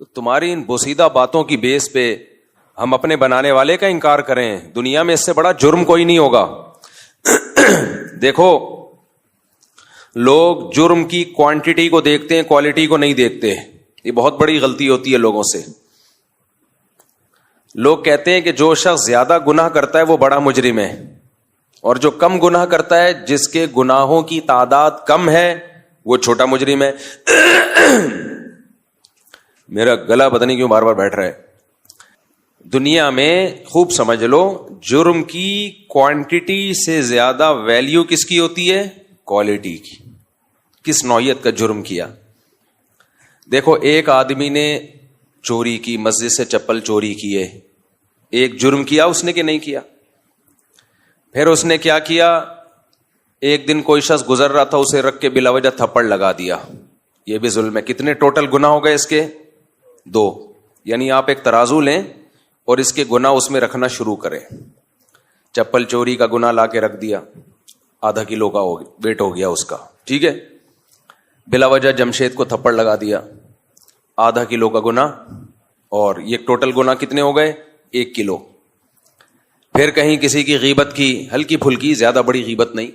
تو تمہاری ان بوسیدہ باتوں کی بیس پہ ہم اپنے بنانے والے کا انکار کریں؟ دنیا میں اس سے بڑا جرم کوئی نہیں ہوگا. دیکھو لوگ جرم کی کوانٹٹی کو دیکھتے ہیں, کوالٹی کو نہیں دیکھتے. یہ بہت بڑی غلطی ہوتی ہے لوگوں سے. لوگ کہتے ہیں کہ جو شخص زیادہ گناہ کرتا ہے وہ بڑا مجرم ہے, اور جو کم گناہ کرتا ہے, جس کے گناہوں کی تعداد کم ہے, وہ چھوٹا مجرم ہے. میرا گلا پتہ نہیں کیوں بار بار بیٹھ رہا ہے. دنیا میں خوب سمجھ لو, جرم کی کوانٹٹی سے زیادہ ویلیو کس کی ہوتی ہے؟ کوالٹی کی. کس نوعیت کا جرم کیا. دیکھو ایک آدمی نے چوری کی, مسجد سے چپل چوری کی ہے, ایک جرم کیا اس نے کہ نہیں کیا. پھر اس نے کیا کیا, ایک دن کوئی شخص گزر رہا تھا, اسے رکھ کے بلا وجہ تھپڑ لگا دیا. یہ بھی ظلم ہے. کتنے ٹوٹل گناہ ہو گئے اس کے؟ 2. یعنی آپ ایک ترازو لیں اور اس کے گناہ اس میں رکھنا شروع کریں. چپل چوری کا گناہ لا کے رکھ دیا, ½ کلو کا ویٹ ہو گیا اس کا, ٹھیک ہے. بلا وجہ جمشید کو تھپڑ لگا دیا, ½ کلو کا گناہ, اور یہ ٹوٹل گناہ کتنے ہو گئے؟ 1 کلو. پھر کہیں کسی کی غیبت کی, ہلکی پھلکی, زیادہ بڑی غیبت نہیں,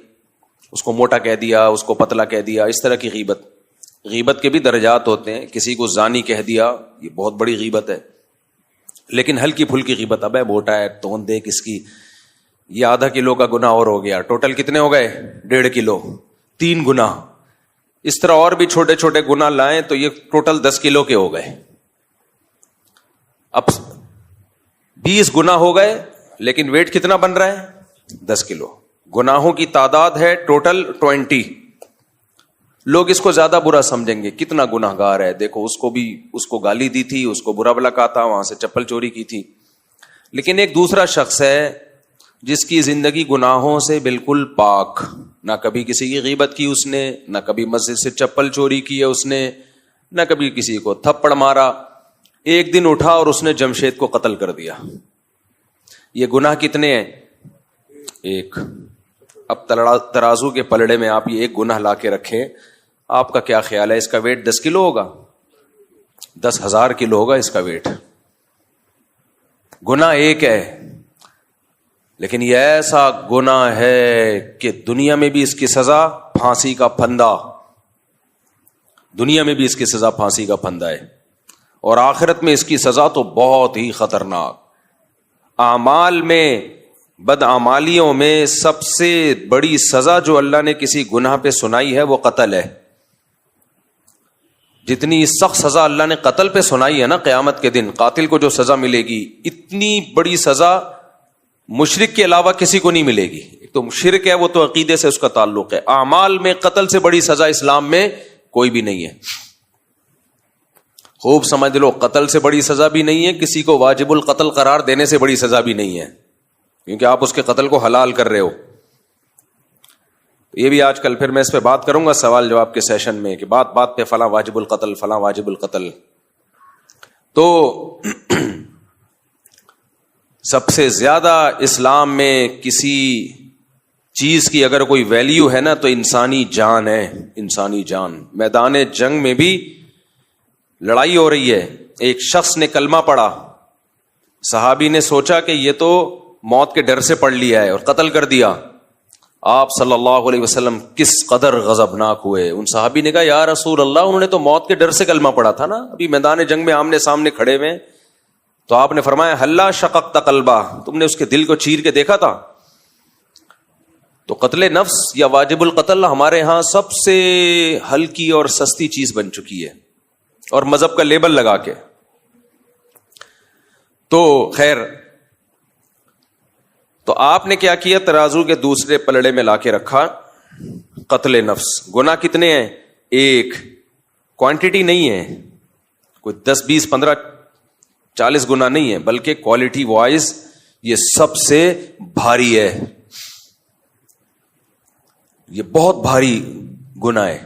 اس کو موٹا کہہ دیا, اس کو پتلا کہہ دیا, اس طرح کی غیبت. غیبت کے بھی درجات ہوتے ہیں. کسی کو زانی کہہ دیا, یہ بہت بڑی غیبت ہے. لیکن ہلکی پھلکی غیبت, ابے موٹا ہے, توند دیکھ اس کی, یہ ½ کلو کا گناہ اور ہو گیا. ٹوٹل کتنے ہو گئے؟ 1.5 کلو. 3 گناہ. اس طرح اور بھی چھوٹے چھوٹے گناہ لائیں تو یہ ٹوٹل 10 کلو کے ہو گئے. اب 20 گناہ ہو گئے, لیکن ویٹ کتنا بن رہا ہے؟ 10 کلو. گناہوں کی تعداد ہے ٹوٹل 20. لوگ اس کو زیادہ برا سمجھیں گے, کتنا گناہ گار ہے, دیکھو اس کو گالی دی تھی, اس کو برا بلا کہا تھا, وہاں سے چپل چوری کی تھی. لیکن ایک دوسرا شخص ہے جس کی زندگی گناہوں سے بالکل پاک, نہ کبھی کسی کی غیبت کی اس نے, نہ کبھی مسجد سے چپل چوری کی ہے اس نے, نہ کبھی کسی کو تھپڑ مارا. ایک دن اٹھا اور اس نے جمشید کو قتل کر دیا. یہ گناہ کتنے ہیں؟ 1. اب ترازو کے پلڑے میں آپ یہ ایک گناہ لا کے رکھیں, آپ کا کیا خیال ہے؟ اس کا ویٹ 10 کلو ہوگا؟ 10,000 کلو ہوگا اس کا ویٹ. گناہ ایک ہے, لیکن یہ ایسا گناہ ہے کہ دنیا میں بھی اس کی سزا پھانسی کا پھندا. دنیا میں بھی اس کی سزا پھانسی کا پھندا ہے, اور آخرت میں اس کی سزا تو بہت ہی خطرناک. اعمال میں, بدعمالیوں میں سب سے بڑی سزا جو اللہ نے کسی گناہ پہ سنائی ہے وہ قتل ہے. جتنی سخت سزا اللہ نے قتل پہ سنائی ہے نا, قیامت کے دن قاتل کو جو سزا ملے گی, اتنی بڑی سزا مشرک کے علاوہ کسی کو نہیں ملے گی. ایک تو شرک ہے, وہ تو عقیدے سے اس کا تعلق ہے. اعمال میں قتل سے بڑی سزا اسلام میں کوئی بھی نہیں ہے. خوب سمجھ لو, قتل سے بڑی سزا بھی نہیں ہے, کسی کو واجب القتل قرار دینے سے بڑی سزا بھی نہیں ہے, کیونکہ آپ اس کے قتل کو حلال کر رہے ہو. یہ بھی آج کل پھر میں اس پہ بات کروں گا سوال جواب کے سیشن میں, کہ بات بات پہ فلاں واجب القتل, فلاں واجب القتل. تو سب سے زیادہ اسلام میں کسی چیز کی اگر کوئی ویلیو ہے نا تو انسانی جان ہے. انسانی جان. میدان جنگ میں بھی لڑائی ہو رہی ہے, ایک شخص نے کلمہ پڑھا, صحابی نے سوچا کہ یہ تو موت کے ڈر سے پڑھ لیا ہے اور قتل کر دیا. آپ صلی اللہ علیہ وسلم کس قدر غضبناک ہوئے. ان صحابی نے کہا یا رسول اللہ, انہوں نے تو موت کے ڈر سے کلمہ پڑھا تھا نا, ابھی میدان جنگ میں آمنے سامنے کھڑے ہوئے. تو آپ نے فرمایا ہلا شققت قلبہ, تم نے اس کے دل کو چیر کے دیکھا تھا. تو قتل نفس یا واجب القتل ہمارے ہاں سب سے ہلکی اور سستی چیز بن چکی ہے, اور مذہب کا لیبل لگا کے. تو خیر, تو آپ نے کیا کیا, ترازو کے دوسرے پلڑے میں لا کے رکھا قتل نفس. گناہ کتنے ہیں؟ 1. کوانٹٹی نہیں ہے, کوئی 10 20 15 40 گناہ نہیں ہے, بلکہ کوالٹی وائز یہ سب سے بھاری ہے. یہ بہت بھاری گناہ ہے.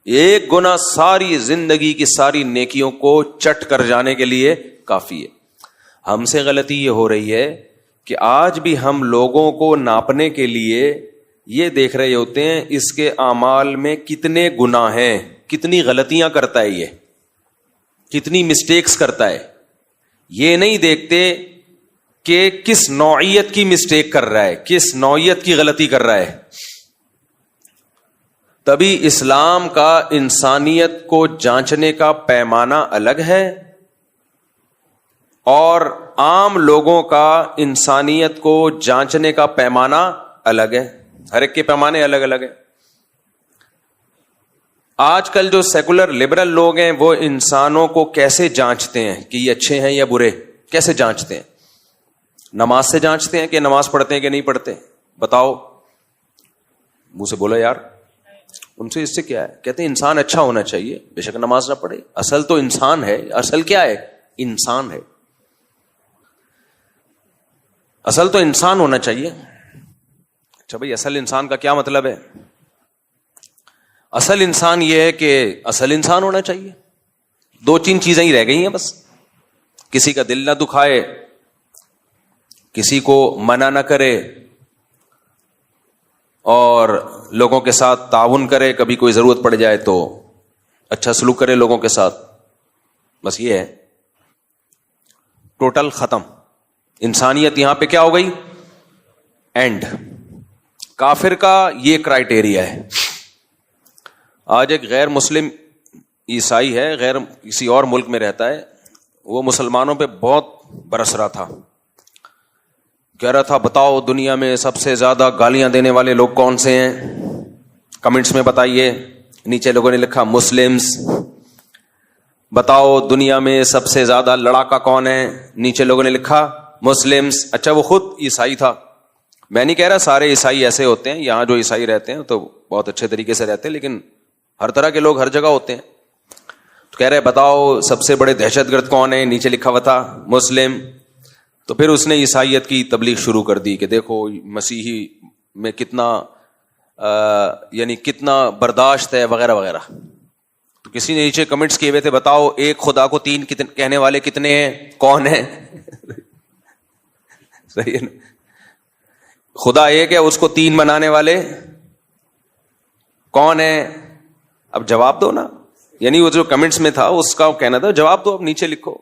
ایک گناہ ساری زندگی کی ساری نیکیوں کو چٹ کر جانے کے لیے کافی ہے. ہم سے غلطی یہ ہو رہی ہے کہ آج بھی ہم لوگوں کو ناپنے کے لیے یہ دیکھ رہے ہوتے ہیں اس کے اعمال میں کتنے گناہ ہیں, کتنی غلطیاں کرتا ہے یہ. کتنی مسٹیکس کرتا ہے. یہ نہیں دیکھتے کہ کس نوعیت کی مسٹیک کر رہا ہے, کس نوعیت کی غلطی کر رہا ہے. تبھی اسلام کا انسانیت کو جانچنے کا پیمانہ الگ ہے اور عام لوگوں کا انسانیت کو جانچنے کا پیمانہ الگ ہے. ہر ایک کے پیمانے الگ الگ ہیں. آج کل جو سیکولر لبرل لوگ ہیں وہ انسانوں کو کیسے جانچتے ہیں کہ یہ اچھے ہیں یا برے؟ کیسے جانچتے ہیں؟ نماز سے جانچتے ہیں کہ نماز پڑھتے ہیں کہ نہیں پڑھتے؟ بتاؤ, منہ سے بولو یار. ان سے اس سے کیا ہے؟ کہتے ہیں انسان اچھا ہونا چاہیے, بے شک نماز نہ پڑھے. اصل تو انسان ہے. اصل کیا ہے؟ انسان ہے. اصل تو انسان ہونا چاہیے. اچھا بھائی, اصل انسان کا کیا مطلب ہے؟ اصل انسان یہ ہے کہ اصل انسان ہونا چاہیے. 2-3 چیزیں ہی رہ گئی ہیں بس. کسی کا دل نہ دکھائے, کسی کو منع نہ کرے, اور لوگوں کے ساتھ تعاون کرے. کبھی کوئی ضرورت پڑ جائے تو اچھا سلوک کرے لوگوں کے ساتھ. بس یہ ہے. ٹوٹل ختم. انسانیت یہاں پہ کیا ہو گئی؟ اینڈ. کافر کا یہ کرائٹیریا ہے. آج ایک غیر مسلم عیسائی ہے, غیر کسی اور ملک میں رہتا ہے, وہ مسلمانوں پہ بہت برس رہا تھا. کہہ رہا تھا بتاؤ دنیا میں سب سے زیادہ گالیاں دینے والے لوگ کون سے ہیں؟ کمنٹس میں بتائیے. نیچے لوگوں نے لکھا مسلمز. بتاؤ دنیا میں سب سے زیادہ لڑاکا کون ہے؟ نیچے لوگوں نے لکھا مسلمز. اچھا وہ خود عیسائی تھا. میں نہیں کہہ رہا سارے عیسائی ایسے ہوتے ہیں, یہاں جو عیسائی رہتے ہیں تو بہت اچھے طریقے سے رہتے ہیں, لیکن ہر طرح کے لوگ ہر جگہ ہوتے ہیں. تو کہہ رہے بتاؤ سب سے بڑے دہشت گرد کون ہیں؟ نیچے لکھا ہوا تھا مسلم. تو پھر اس نے عیسائیت کی تبلیغ شروع کر دی کہ دیکھو مسیحی میں کتنا یعنی کتنا برداشت ہے وغیرہ وغیرہ. تو کسی نے نیچے کمنٹس کیے ہوئے تھے بتاؤ ایک خدا کو 3 کہنے والے کتنے ہیں؟ کون ہیں؟ صحیح ہے نا؟ خدا ایک ہے, اس کو 3 بنانے والے کون ہیں؟ اب جواب دو نا. یعنی وہ جو کمنٹس میں تھا اس کا کہنا تھا جواب دو, اب نیچے لکھو.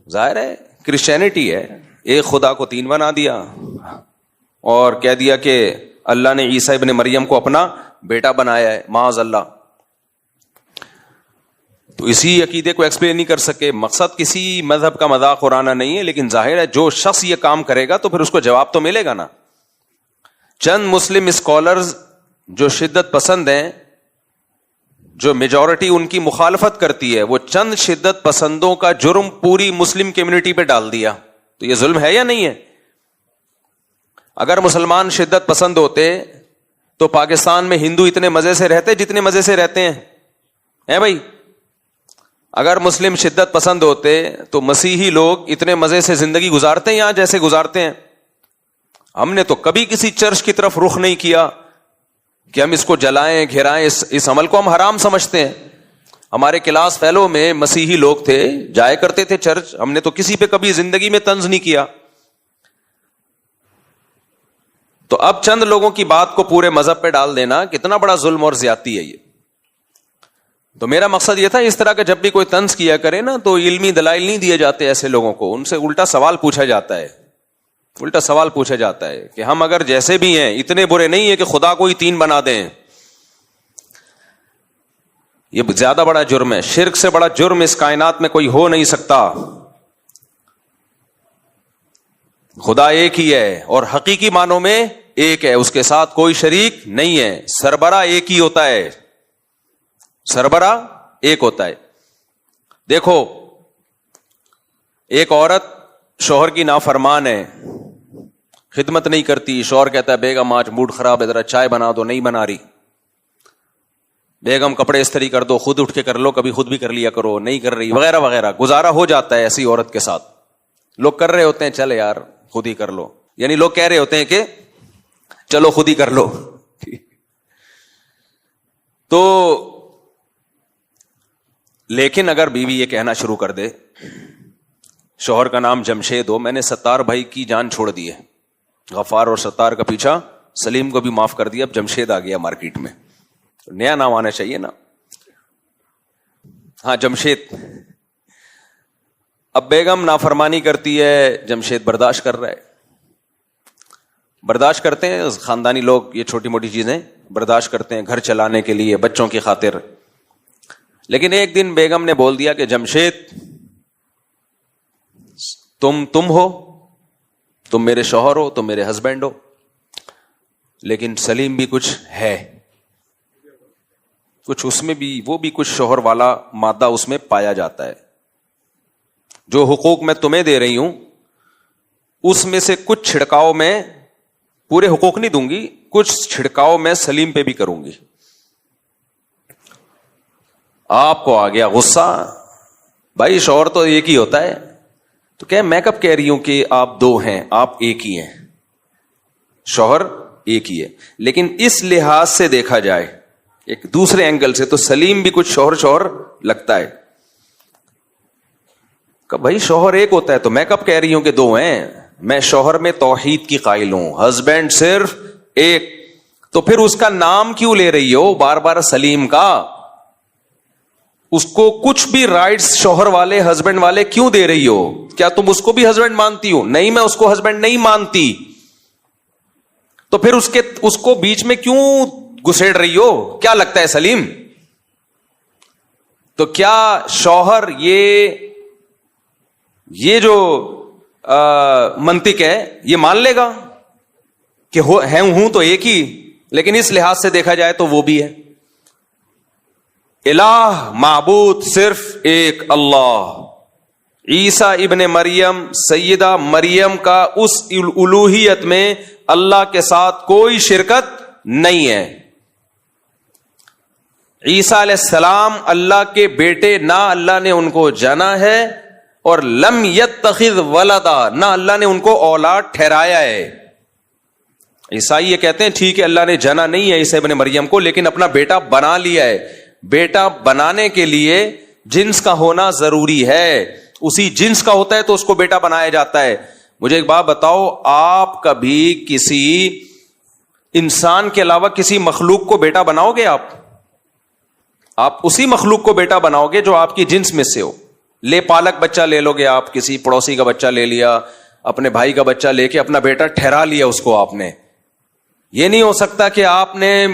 ظاہر ہے کرسچینٹی ہے, ایک خدا کو 3 بنا دیا اور کہہ دیا کہ اللہ نے عیسیٰ ابن مریم کو اپنا بیٹا بنایا ہے, معاذ اللہ. تو اسی عقیدے کو ایکسپلین نہیں کر سکے. مقصد کسی مذہب کا مذاق اڑانا نہیں ہے, لیکن ظاہر ہے جو شخص یہ کام کرے گا تو پھر اس کو جواب تو ملے گا نا. چند مسلم اسکالرز جو شدت پسند ہیں, جو میجورٹی ان کی مخالفت کرتی ہے, وہ چند شدت پسندوں کا جرم پوری مسلم کمیونٹی پہ ڈال دیا. تو یہ ظلم ہے یا نہیں ہے؟ اگر مسلمان شدت پسند ہوتے تو پاکستان میں ہندو اتنے مزے سے رہتے جتنے مزے سے رہتے ہیں بھائی. اگر مسلم شدت پسند ہوتے تو مسیحی لوگ اتنے مزے سے زندگی گزارتے ہیں یہاں جیسے گزارتے ہیں. ہم نے تو کبھی کسی چرچ کی طرف رخ نہیں کیا کہ ہم اس کو جلائیں گھرائیں. اس عمل کو ہم حرام سمجھتے ہیں. ہمارے کلاس فیلو میں مسیحی لوگ تھے, جایا کرتے تھے چرچ. ہم نے تو کسی پہ کبھی زندگی میں طنز نہیں کیا. تو اب چند لوگوں کی بات کو پورے مذہب پہ ڈال دینا کتنا بڑا ظلم اور زیادتی ہے یہ. تو میرا مقصد یہ تھا اس طرح کا جب بھی کوئی طنز کیا کرے نا تو علمی دلائل نہیں دیے جاتے ایسے لوگوں کو, ان سے الٹا سوال پوچھا جاتا ہے. الٹا سوال پوچھا جاتا ہے کہ ہم اگر جیسے بھی ہیں اتنے برے نہیں ہیں کہ خدا کو ہی 3 بنا دیں. یہ زیادہ بڑا جرم ہے. شرک سے بڑا جرم اس کائنات میں کوئی ہو نہیں سکتا. خدا ایک ہی ہے اور حقیقی معنوں میں ایک ہے, اس کے ساتھ کوئی شریک نہیں ہے. سربراہ ایک ہی ہوتا ہے, سربراہ ایک ہوتا ہے. دیکھو ایک عورت شوہر کی نافرمان ہے, خدمت نہیں کرتی, شوہر کہتا ہے بیگم آج موڈ خراب ہے ذرا چائے بنا دو, نہیں بنا رہی. بیگم کپڑے استری کر دو, خود اٹھ کے کر لو, کبھی خود بھی کر لیا کرو, نہیں کر رہی وغیرہ وغیرہ. گزارا ہو جاتا ہے ایسی عورت کے ساتھ. لوگ کر رہے ہوتے ہیں چلے یار خود ہی کر لو, یعنی لوگ کہہ رہے ہوتے ہیں کہ چلو خود ہی کر لو. تو لیکن اگر بیوی یہ کہنا شروع کر دے شوہر کا نام جمشید ہو, میں نے ستار بھائی کی جان چھوڑ دی ہے, غفار اور ستار کا پیچھا, سلیم کو بھی معاف کر دیا, اب جمشید آ گیا مارکیٹ میں, نیا نام آنا چاہیے نا. ہاں جمشید. اب بیگم نافرمانی کرتی ہے, جمشید برداشت کر رہا ہے. برداشت کرتے ہیں خاندانی لوگ یہ چھوٹی موٹی چیزیں برداشت کرتے ہیں گھر چلانے کے لیے, بچوں کی خاطر. لیکن ایک دن بیگم نے بول دیا کہ جمشید تم ہو, تم میرے شوہر ہو, تم میرے ہسبینڈ ہو, لیکن سلیم بھی کچھ ہے, کچھ اس میں بھی وہ بھی کچھ شوہر والا مادہ اس میں پایا جاتا ہے. جو حقوق میں تمہیں دے رہی ہوں اس میں سے کچھ چھڑکاؤ میں, پورے حقوق نہیں دوں گی, کچھ چھڑکاؤ میں سلیم پہ بھی کروں گی. آپ کو آ گیا غصہ, بھائی شوہر تو ایک ہی ہوتا ہے. تو کہ میں کب کہہ رہی ہوں کہ آپ دو ہیں, آپ ایک ہی ہیں, شوہر ایک ہی ہے. لیکن اس لحاظ سے دیکھا جائے ایک دوسرے اینگل سے تو سلیم بھی کچھ شوہر لگتا ہے. کہ بھائی شوہر ایک ہوتا ہے تو میں کب کہہ رہی ہوں کہ دو ہیں. میں شوہر میں توحید کی قائل ہوں, ہسبینڈ صرف ایک. تو پھر اس کا نام کیوں لے رہی ہو بار بار سلیم کا؟ اس کو کچھ بھی رائٹس شوہر والے ہسبینڈ والے کیوں دے رہی ہو؟ کیا تم اس کو بھی ہسبینڈ مانتی ہو؟ نہیں, میں اس کو ہسبینڈ نہیں مانتی. تو پھر اس کو بیچ میں کیوں گھسیڑ رہی ہو؟ کیا لگتا ہے سلیم؟ تو کیا شوہر یہ جو منطق ہے یہ مان لے گا کہ ہوں تو ایک ہی, لیکن اس لحاظ سے دیکھا جائے تو وہ بھی ہے. الہ معبود صرف ایک اللہ. عیسیٰ ابن مریم, سیدہ مریم کا اس الوہیت میں اللہ کے ساتھ کوئی شرکت نہیں ہے. عیسیٰ علیہ السلام اللہ کے بیٹے, نہ اللہ نے ان کو جنا ہے, اور لم یتخذ ولدا, نہ اللہ نے ان کو اولاد ٹھہرایا ہے. عیسائی یہ کہتے ہیں ٹھیک ہے اللہ نے جنا نہیں ہے عیسیٰ ابن مریم کو, لیکن اپنا بیٹا بنا لیا ہے. بیٹا بنانے کے لیے جنس کا ہونا ضروری ہے, اسی جنس کا ہوتا ہے تو اس کو بیٹا بنایا جاتا ہے. مجھے ایک بات بتاؤ, آپ کبھی کسی انسان کے علاوہ کسی مخلوق کو بیٹا بناؤ گے؟ آپ اسی مخلوق کو بیٹا بناؤ گے جو آپ کی جنس میں سے ہو. لے پالک بچہ لے لو گے آپ, کسی پڑوسی کا بچہ لے لیا, اپنے بھائی کا بچہ لے کے اپنا بیٹا ٹھہرا لیا اس کو آپ نے. یہ نہیں ہو سکتا کہ آپ نے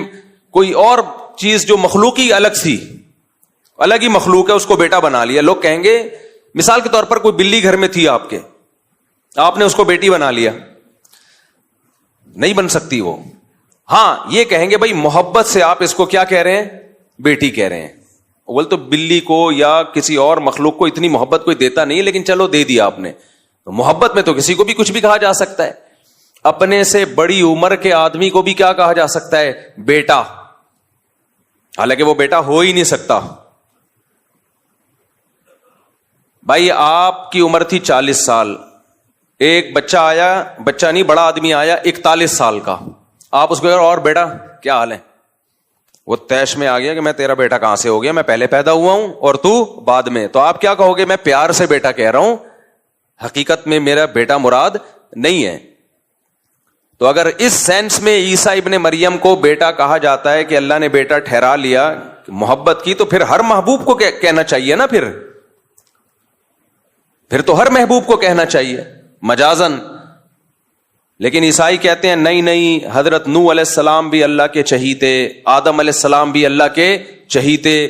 کوئی اور چیز جو مخلوقی الگ سی, الگ ہی مخلوق ہے, اس کو بیٹا بنا لیا. لوگ کہیں گے مثال کے طور پر کوئی بلی گھر میں تھی آپ کے, آپ نے اس کو بیٹی بنا لیا. نہیں بن سکتی وہ. ہاں یہ کہیں گے بھائی محبت سے آپ اس کو کیا کہہ رہے ہیں, بیٹی کہہ رہے ہیں. بول تو بلی کو یا کسی اور مخلوق کو اتنی محبت کوئی دیتا نہیں, لیکن چلو دے دیا آپ نے. تو محبت میں تو کسی کو بھی کچھ بھی کہا جا سکتا ہے. اپنے سے بڑی عمر کے آدمی کو بھی کیا کہا جا سکتا ہے, بیٹا, حالانکہ وہ بیٹا ہو ہی نہیں سکتا. بھائی آپ کی عمر تھی 40 سال, ایک بچہ آیا, بچہ نہیں بڑا آدمی آیا 41 سال کا, آپ اس کو اور بیٹا کیا حال ہے, وہ تیش میں آ گیا کہ میں تیرا بیٹا کہاں سے ہو گیا, میں پہلے پیدا ہوا ہوں اور تو بعد میں. تو آپ کیا کہو گے, میں پیار سے بیٹا کہہ رہا ہوں, حقیقت میں میرا بیٹا مراد نہیں ہے. تو اگر اس سینس میں عیسیٰ ابن مریم کو بیٹا کہا جاتا ہے کہ اللہ نے بیٹا ٹھہرا لیا محبت کی, تو پھر ہر محبوب کو کہنا چاہیے نا, پھر تو ہر محبوب کو کہنا چاہیے مجازن. لیکن عیسائی کہتے ہیں نہیں, حضرت نوح علیہ السلام بھی اللہ کے چہیتے, آدم علیہ السلام بھی اللہ کے چہیتے,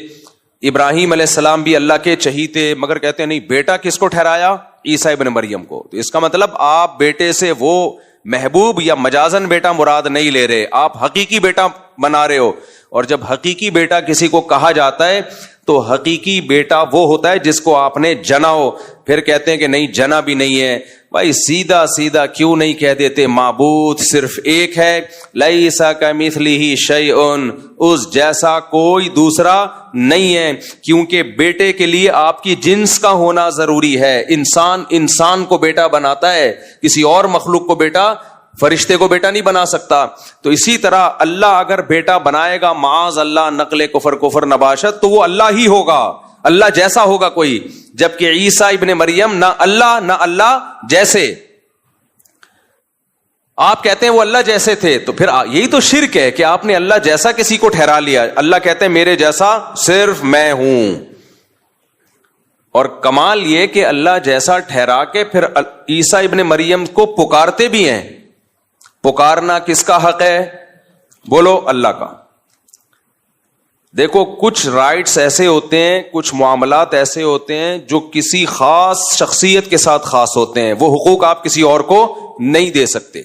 ابراہیم علیہ السلام بھی اللہ کے چہیتے, مگر کہتے ہیں نہیں, بیٹا کس کو ٹھہرایا, عیسیٰ ابن مریم کو. تو اس کا مطلب آپ بیٹے سے وہ محبوب یا مجازن بیٹا مراد نہیں لے رہے, آپ حقیقی بیٹا بنا رہے ہو. اور جب حقیقی بیٹا کسی کو کہا جاتا ہے تو حقیقی بیٹا وہ ہوتا ہے جس کو آپ نے جنا ہو. پھر کہتے ہیں کہ نہیں جنا بھی نہیں ہے. بھائی سیدھا سیدھا کیوں نہیں کہہ دیتے معبود صرف ایک ہے, لیس کمثلہ شیء, اس جیسا کوئی دوسرا نہیں ہے. کیونکہ بیٹے کے لیے آپ کی جنس کا ہونا ضروری ہے. انسان کو بیٹا بناتا ہے, کسی اور مخلوق کو بیٹا, فرشتے کو بیٹا نہیں بنا سکتا. تو اسی طرح اللہ اگر بیٹا بنائے گا معاذ اللہ نقل کفر نباشت, تو وہ اللہ ہی ہوگا, اللہ جیسا ہوگا کوئی. جبکہ عیسیٰ ابن مریم نہ اللہ جیسے. آپ کہتے ہیں وہ اللہ جیسے تھے, تو پھر یہی تو شرک ہے کہ آپ نے اللہ جیسا کسی کو ٹھہرا لیا. اللہ کہتے ہیں میرے جیسا صرف میں ہوں. اور کمال یہ کہ اللہ جیسا ٹھہرا کے پھر عیسیٰ ابن مریم کو پکارتے بھی ہیں. پکارنا کس کا حق ہے؟ بولو اللہ کا. دیکھو کچھ رائٹس ایسے ہوتے ہیں, کچھ معاملات ایسے ہوتے ہیں جو کسی خاص شخصیت کے ساتھ خاص ہوتے ہیں, وہ حقوق آپ کسی اور کو نہیں دے سکتے,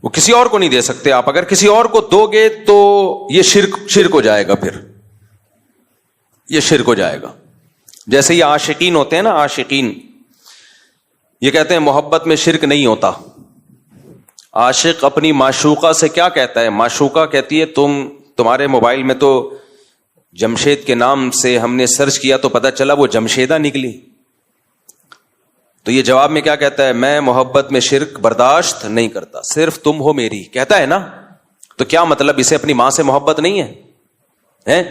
وہ کسی اور کو نہیں دے سکتے. آپ اگر کسی اور کو دو گے تو یہ شرک ہو جائے گا, پھر یہ شرک ہو جائے گا. جیسے یہ عاشقین ہوتے ہیں نا, عاشقین یہ کہتے ہیں محبت میں شرک نہیں ہوتا. عاشق اپنی معشوقہ سے کیا کہتا ہے؟ معشوقہ کہتی ہے تمہارے موبائل میں تو جمشید کے نام سے ہم نے سرچ کیا تو پتا چلا وہ جمشیدہ نکلی. تو یہ جواب میں کیا کہتا ہے؟ میں محبت میں شرک برداشت نہیں کرتا, صرف تم ہو میری. کہتا ہے نا, تو کیا مطلب اسے اپنی ماں سے محبت نہیں ہے؟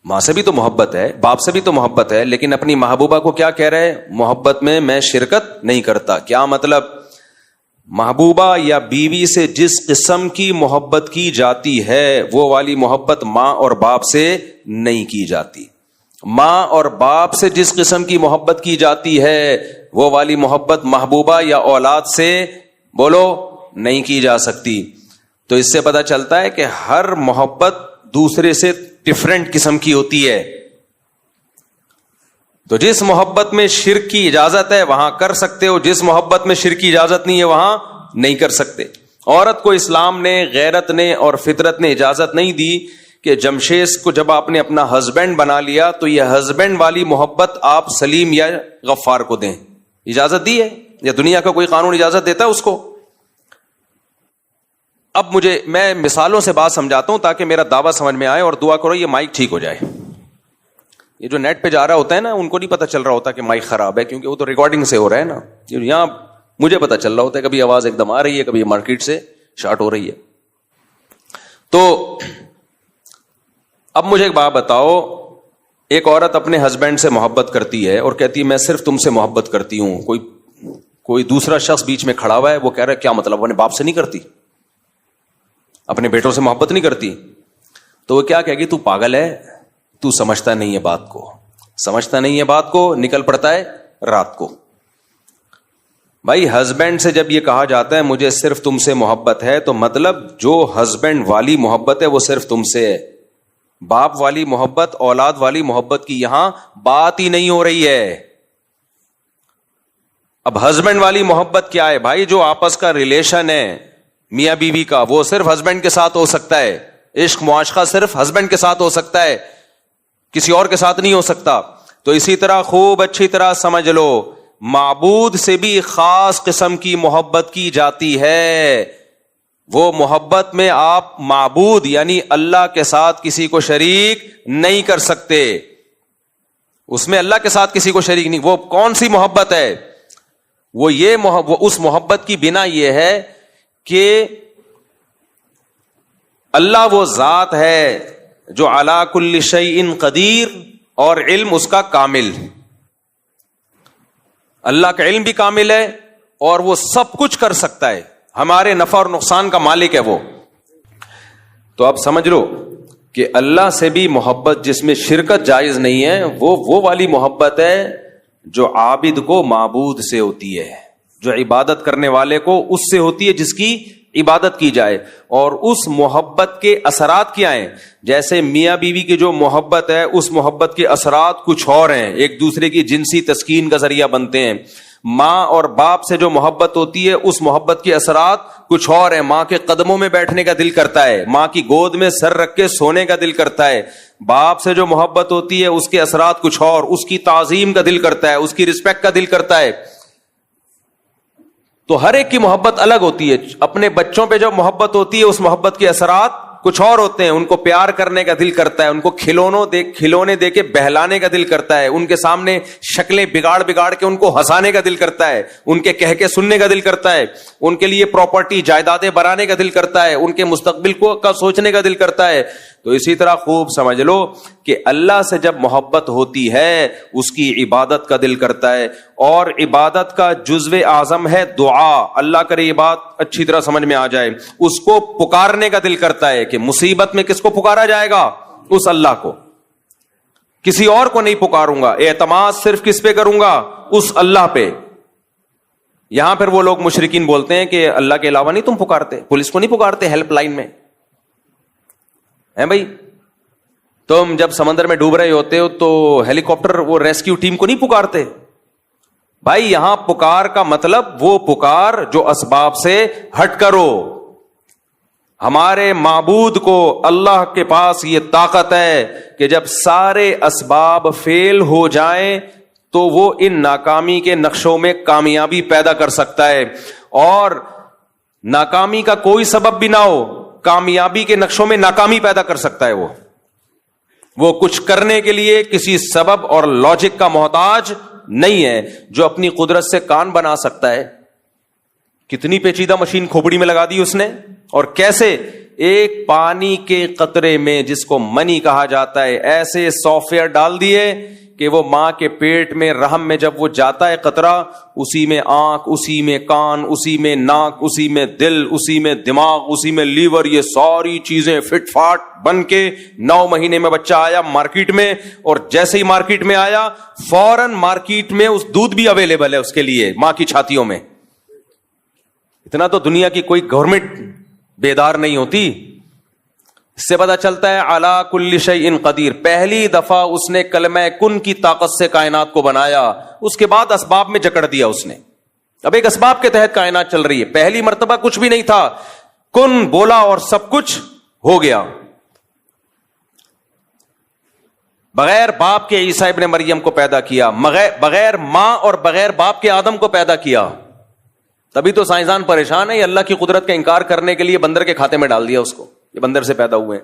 ماں سے بھی تو محبت ہے, باپ سے بھی تو محبت ہے, لیکن اپنی محبوبہ کو کیا کہہ رہے؟ محبت میں شرکت نہیں کرتا. کیا مطلب؟ محبوبہ یا بیوی سے جس قسم کی محبت کی جاتی ہے وہ والی محبت ماں اور باپ سے نہیں کی جاتی. ماں اور باپ سے جس قسم کی محبت کی جاتی ہے وہ والی محبت محبوبہ یا اولاد سے بولو نہیں کی جا سکتی. تو اس سے پتہ چلتا ہے کہ ہر محبت دوسرے سے ڈفرینٹ قسم کی ہوتی ہے. تو جس محبت میں شرک کی اجازت ہے وہاں کر سکتے ہو, جس محبت میں شرک کی اجازت نہیں ہے وہاں نہیں کر سکتے. عورت کو اسلام نے, غیرت نے اور فطرت نے اجازت نہیں دی کہ جمشید کو جب آپ نے اپنا ہسبینڈ بنا لیا تو یہ ہسبینڈ والی محبت آپ سلیم یا غفار کو دیں. اجازت دی ہے؟ یا دنیا کا کوئی قانون اجازت دیتا ہے اس کو؟ اب میں مثالوں سے بات سمجھاتا ہوں تاکہ میرا دعویٰ سمجھ میں آئے, اور دعا کرو یہ مائک ٹھیک ہو جائے. یہ جو نیٹ پہ جا رہا ہوتا ہے نا, ان کو نہیں پتا چل رہا ہوتا کہ مائک خراب ہے, کیونکہ وہ تو ریکارڈنگ سے ہو رہا ہے نا. یہاں مجھے پتا چل رہا ہوتا ہے کبھی آواز ایک دم آ رہی ہے, کبھی مارکیٹ سے شارٹ ہو رہی ہے. تو اب مجھے ایک بات بتاؤ, ایک عورت اپنے ہسبینڈ سے محبت کرتی ہے اور کہتی ہے میں صرف تم سے محبت کرتی ہوں, کوئی دوسرا شخص بیچ میں کھڑا ہوا ہے, وہ کہہ رہا ہے کیا مطلب اپنے باپ سے نہیں کرتی, اپنے بیٹوں سے محبت نہیں کرتی؟ تو وہ کیا کہے گی؟ تو پاگل ہے, تو سمجھتا نہیں ہے بات کو, سمجھتا نہیں ہے بات کو, نکل پڑتا ہے رات کو. بھائی ہسبینڈ سے جب یہ کہا جاتا ہے مجھے صرف تم سے محبت ہے, تو مطلب جو ہسبینڈ والی محبت ہے وہ صرف تم سے ہے. باپ والی محبت, اولاد والی محبت کی یہاں بات ہی نہیں ہو رہی ہے. اب ہسبینڈ والی محبت کیا ہے بھائی؟ جو آپس کا ریلیشن ہے میاں بیوی کا, وہ صرف ہسبینڈ کے ساتھ ہو سکتا ہے. عشق معاشقہ صرف ہسبینڈ کے ساتھ ہو سکتا ہے, کسی اور کے ساتھ نہیں ہو سکتا. تو اسی طرح خوب اچھی طرح سمجھ لو, معبود سے بھی خاص قسم کی محبت کی جاتی ہے. وہ محبت میں آپ معبود یعنی اللہ کے ساتھ کسی کو شریک نہیں کر سکتے, اس میں اللہ کے ساتھ کسی کو شریک نہیں. وہ کون سی محبت ہے؟ وہ اس محبت کی بنا یہ ہے کہ اللہ وہ ذات ہے جو علی کل شیء قدیر اور علم اس کا کامل. اللہ کا علم بھی کامل ہے اور وہ سب کچھ کر سکتا ہے, ہمارے نفع اور نقصان کا مالک ہے وہ. تو اب سمجھ لو کہ اللہ سے بھی محبت جس میں شرکت جائز نہیں ہے, وہ والی محبت ہے جو عابد کو معبود سے ہوتی ہے, جو عبادت کرنے والے کو اس سے ہوتی ہے جس کی عبادت کی جائے. اور اس محبت کے اثرات کیا ہیں؟ جیسے میاں بیوی کی جو محبت ہے اس محبت کے اثرات کچھ اور ہیں, ایک دوسرے کی جنسی تسکین کا ذریعہ بنتے ہیں. ماں اور باپ سے جو محبت ہوتی ہے اس محبت کے اثرات کچھ اور ہیں. ماں کے قدموں میں بیٹھنے کا دل کرتا ہے, ماں کی گود میں سر رکھ کے سونے کا دل کرتا ہے. باپ سے جو محبت ہوتی ہے اس کے اثرات کچھ اور, اس کی تعظیم کا دل کرتا ہے, اس کی رسپیکٹ کا دل کرتا ہے. تو ہر ایک کی محبت الگ ہوتی ہے. اپنے بچوں پہ جو محبت ہوتی ہے اس محبت کے اثرات کچھ اور ہوتے ہیں. ان کو پیار کرنے کا دل کرتا ہے, ان کو کھلونے دے کے بہلانے کا دل کرتا ہے, ان کے سامنے شکلیں بگاڑ کے ان کو ہنسانے کا دل کرتا ہے, ان کے کہہ کے سننے کا دل کرتا ہے, ان کے لیے پراپرٹی جائیدادیں بنانے کا دل کرتا ہے, ان کے مستقبل کا سوچنے کا دل کرتا ہے. تو اسی طرح خوب سمجھ لو کہ اللہ سے جب محبت ہوتی ہے اس کی عبادت کا دل کرتا ہے, اور عبادت کا جزو اعظم ہے دعا. اللہ کرے یہ بات اچھی طرح سمجھ میں آ جائے. اس کو پکارنے کا دل کرتا ہے کہ مصیبت میں کس کو پکارا جائے گا؟ اس اللہ کو. کسی اور کو نہیں پکاروں گا، اعتماد صرف کس پہ کروں گا؟ اس اللہ پہ. یہاں پھر وہ لوگ مشرکین بولتے ہیں کہ اللہ کے علاوہ نہیں تم پکارتے، پولیس کو نہیں پکارتے ہیلپ لائن میں؟ ہیں بھائی، تم جب سمندر میں ڈوب رہے ہوتے ہو تو ہیلی کاپٹر وہ ریسکیو ٹیم کو نہیں پکارتے؟ بھائی یہاں پکار کا مطلب وہ پکار جو اسباب سے ہٹ کرو. ہمارے معبود کو، اللہ کے پاس یہ طاقت ہے کہ جب سارے اسباب فیل ہو جائیں تو وہ ان ناکامی کے نقشوں میں کامیابی پیدا کر سکتا ہے، اور ناکامی کا کوئی سبب بھی نہ ہو، کامیابی کے نقشوں میں ناکامی پیدا کر سکتا ہے. وہ کچھ کرنے کے لیے کسی سبب اور لاجک کا محتاج نہیں ہے. جو اپنی قدرت سے کان بنا سکتا ہے، کتنی پیچیدہ مشین کھوپڑی میں لگا دی اس نے، اور کیسے ایک پانی کے قطرے میں جس کو منی کہا جاتا ہے ایسے سافٹ ویئر ڈال دیے کہ وہ ماں کے پیٹ میں رحم میں جب وہ جاتا ہے قطرہ، اسی میں آنکھ، اسی میں کان، اسی میں ناک، اسی میں دل، اسی میں دماغ، اسی میں لیور، یہ ساری چیزیں فٹ فاٹ بن کے 9 مہینے میں بچہ آیا مارکیٹ میں، اور جیسے ہی مارکیٹ میں آیا فوراً مارکیٹ میں اس دودھ بھی اویلیبل ہے اس کے لیے ماں کی چھاتیوں میں. اتنا تو دنیا کی کوئی گورنمنٹ بیدار نہیں ہوتی. اس سے پتا چلتا ہے علی کل شیء قدیر. پہلی دفعہ اس نے کلمہ کن کی طاقت سے کائنات کو بنایا، اس کے بعد اسباب میں جکڑ دیا اس نے. اب ایک اسباب کے تحت کائنات چل رہی ہے. پہلی مرتبہ کچھ بھی نہیں تھا، کن بولا اور سب کچھ ہو گیا. بغیر باپ کے عیسیٰ ابن مریم کو پیدا کیا، بغیر ماں اور بغیر باپ کے آدم کو پیدا کیا. تبھی تو سائنسدان پریشان ہے، یہ اللہ کی قدرت کا انکار کرنے کے لیے بندر کے کھاتے میں ڈال دیا اس کو، یہ بندر سے پیدا ہوئے.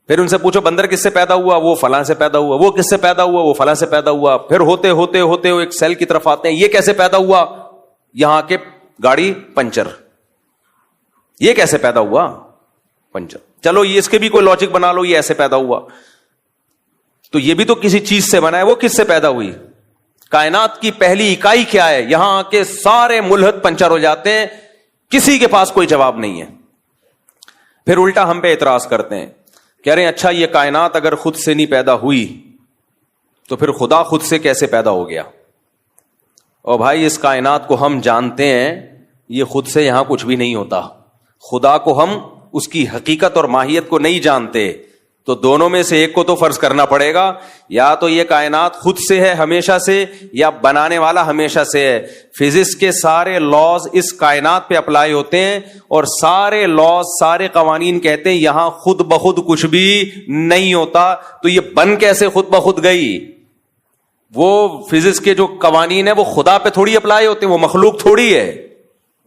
پھر ان سے پوچھو بندر کس سے پیدا ہوا؟ وہ فلاں سے پیدا ہوا. وہ کس سے پیدا ہوا؟ وہ فلاں سے پیدا ہوا. پھر ہوتے ہوتے ہوتے ایک سیل کی طرف آتے ہیں، یہ کیسے پیدا ہوا؟ یہاں کے گاڑی پنچر. یہ کیسے پیدا ہوا؟ پنچر. چلو یہ اس کے بھی کوئی لاجک بنا لو، یہ ایسے پیدا ہوا، تو یہ بھی تو کسی چیز سے بنا ہے. وہ کس سے پیدا ہوئی؟ کائنات کی پہلی اکائی کیا ہے؟ یہاں کے سارے ملحد پنچر ہو جاتے ہیں، کسی کے پاس کوئی جواب نہیں ہے. پھر الٹا ہم پہ اعتراض کرتے ہیں، کہہ رہے ہیں اچھا یہ کائنات اگر خود سے نہیں پیدا ہوئی تو پھر خدا خود سے کیسے پیدا ہو گیا؟ اور بھائی اس کائنات کو ہم جانتے ہیں، یہ خود سے یہاں کچھ بھی نہیں ہوتا. خدا کو ہم اس کی حقیقت اور ماہیت کو نہیں جانتے، تو دونوں میں سے ایک کو تو فرض کرنا پڑے گا، یا تو یہ کائنات خود سے ہے ہمیشہ سے، یا بنانے والا ہمیشہ سے ہے. فزکس کے سارے لاز اس کائنات پہ اپلائی ہوتے ہیں، اور سارے لاز، سارے قوانین کہتے ہیں یہاں خود بخود کچھ بھی نہیں ہوتا. تو یہ بن کیسے خود بخود گئی؟ وہ فزکس کے جو قوانین ہیں وہ خدا پہ تھوڑی اپلائی ہوتے ہیں، وہ مخلوق تھوڑی ہے،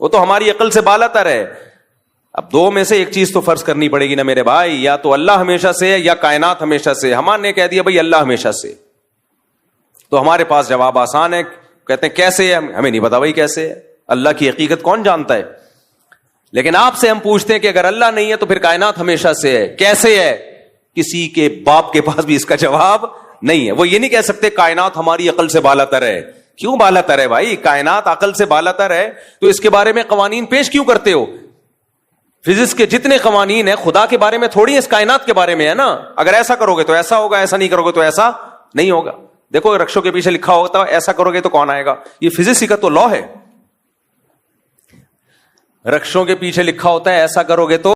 وہ تو ہماری عقل سے بالا تر ہے. اب دو میں سے ایک چیز تو فرض کرنی پڑے گی نا میرے بھائی، یا تو اللہ ہمیشہ سے ہے یا کائنات ہمیشہ سے. ہمارے کہہ دیا بھائی اللہ ہمیشہ سے، تو ہمارے پاس جواب آسان ہے. کہتے ہیں کیسے ہے؟ ہمیں نہیں پتا بھائی کیسے ہے، اللہ کی حقیقت کون جانتا ہے. لیکن آپ سے ہم پوچھتے ہیں کہ اگر اللہ نہیں ہے تو پھر کائنات ہمیشہ سے ہے، کیسے ہے؟ کسی کے باپ کے پاس بھی اس کا جواب نہیں ہے. وہ یہ نہیں کہہ سکتے کائنات ہماری عقل سے بالا تر ہے. کیوں بالا تر ہے بھائی؟ کائنات عقل سے بالا تر ہے تو اس کے بارے میں قوانین پیش کیوں کرتے ہو؟ فزکس کے جتنے قوانین ہیں خدا کے بارے میں تھوڑی، اس کائنات کے بارے میں ہے نا. اگر ایسا کرو گے تو ایسا ہوگا، ایسا نہیں کرو گے تو ایسا نہیں ہوگا. دیکھو رکشوں کے پیچھے لکھا ہوتا ہے ایسا کرو گے تو کون آئے گا؟ یہ فزکس کا تو لا ہے. رکشوں کے پیچھے لکھا ہوتا ہے ایسا کرو گے تو